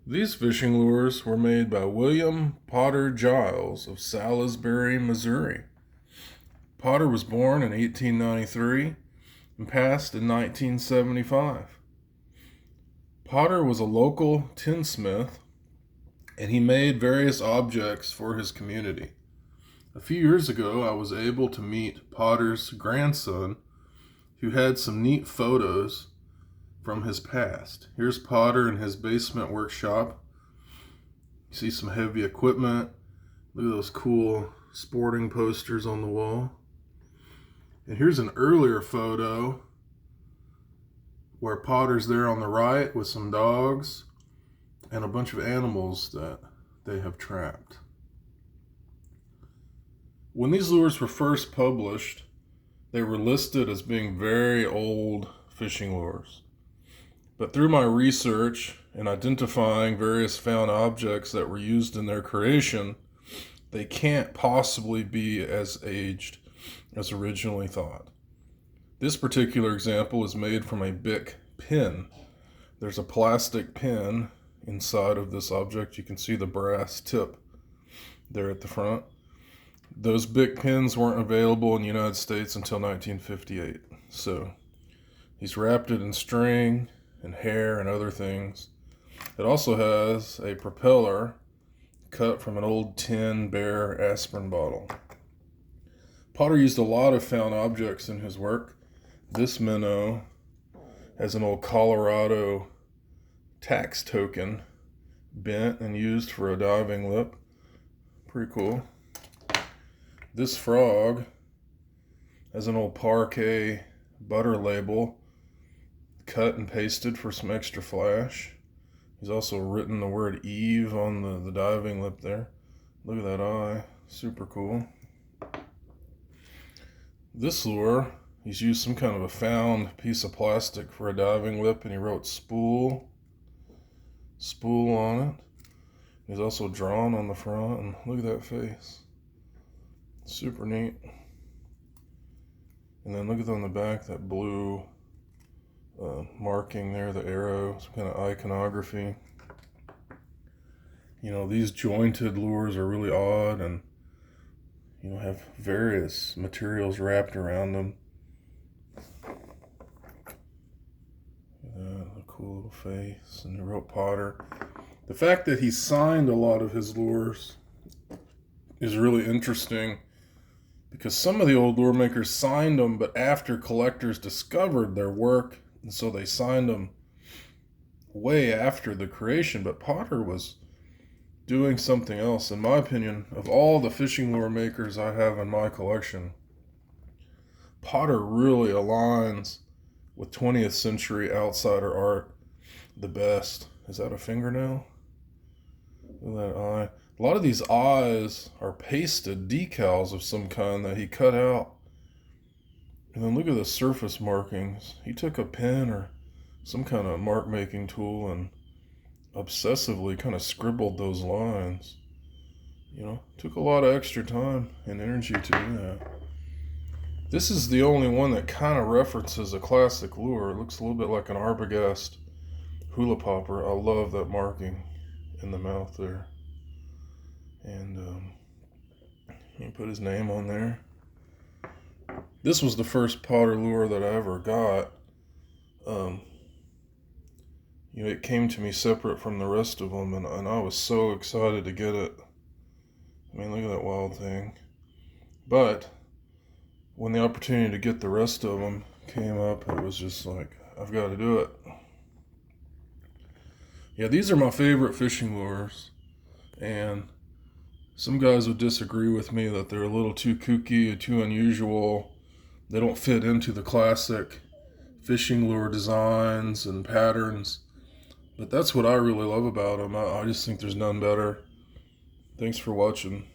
These fishing lures were made by William Potter Giles of Salisbury, Missouri. Potter was born in 1893 and passed in 1975. Potter was a local tinsmith, and he made various objects for his community. A few years ago, I was able to meet Potter's grandson, who had some neat photos from his past. Here's Potter in his basement workshop. You see some heavy equipment. Look at those cool sporting posters on the wall. And here's an earlier photo where Potter's there on the right with some dogs and a bunch of animals that they have trapped. When these lures were first published, they were listed as being very old fishing lures. But through my research and identifying various found objects that were used in their creation, they can't possibly be as aged as originally thought. This particular example is made from a Bic pen. There's a plastic pen inside of this object. You can see the brass tip there at the front. Those Bic pens weren't available in the United States until 1958. So he's wrapped it in string and hair and other things. It also has a propeller cut from an old tin Bear aspirin bottle. Potter used a lot of found objects in his work. This minnow has an old Colorado tax token bent and used for a diving lip. Pretty cool. This frog has an old parquet butter label cut and pasted for some extra flash. He's also written the word Eve on the diving lip there. Look at that eye. Super cool. This lure, he's used some kind of a found piece of plastic for a diving lip, and he wrote spool on it. He's also drawn on the front, and look at that face. Super neat. And then look at on the back, that blue marking there, the arrow, some kind of iconography. You know, these jointed lures are really odd and, you know, have various materials wrapped around them. A cool little face, and he wrote Potter. The fact that he signed a lot of his lures is really interesting, because some of the old lure makers signed them, but after collectors discovered their work, and so they signed them way after the creation. But Potter was doing something else. In my opinion, of all the fishing lure makers I have in my collection, Potter really aligns with 20th century outsider art the best. Is that a fingernail? Look at that eye. A lot of these eyes are pasted decals of some kind that he cut out. And then look at the surface markings. He took a pen or some kind of mark making tool and obsessively kind of scribbled those lines. You know, took a lot of extra time and energy to do that. This is the only one that kind of references a classic lure. It looks a little bit like an Arbogast hula popper. I love that marking in the mouth there. And he put his name on there. This was the first Potter lure that I ever got. You know, it came to me separate from the rest of them, and I was so excited to get it. I mean, look at that wild thing. But when the opportunity to get the rest of them came up, it was just like, I've got to do it. Yeah, these are my favorite fishing lures, and some guys would disagree with me that they're a little too kooky or too unusual. They don't fit into the classic fishing lure designs and patterns. But that's what I really love about them. I just think there's none better. Thanks for watching.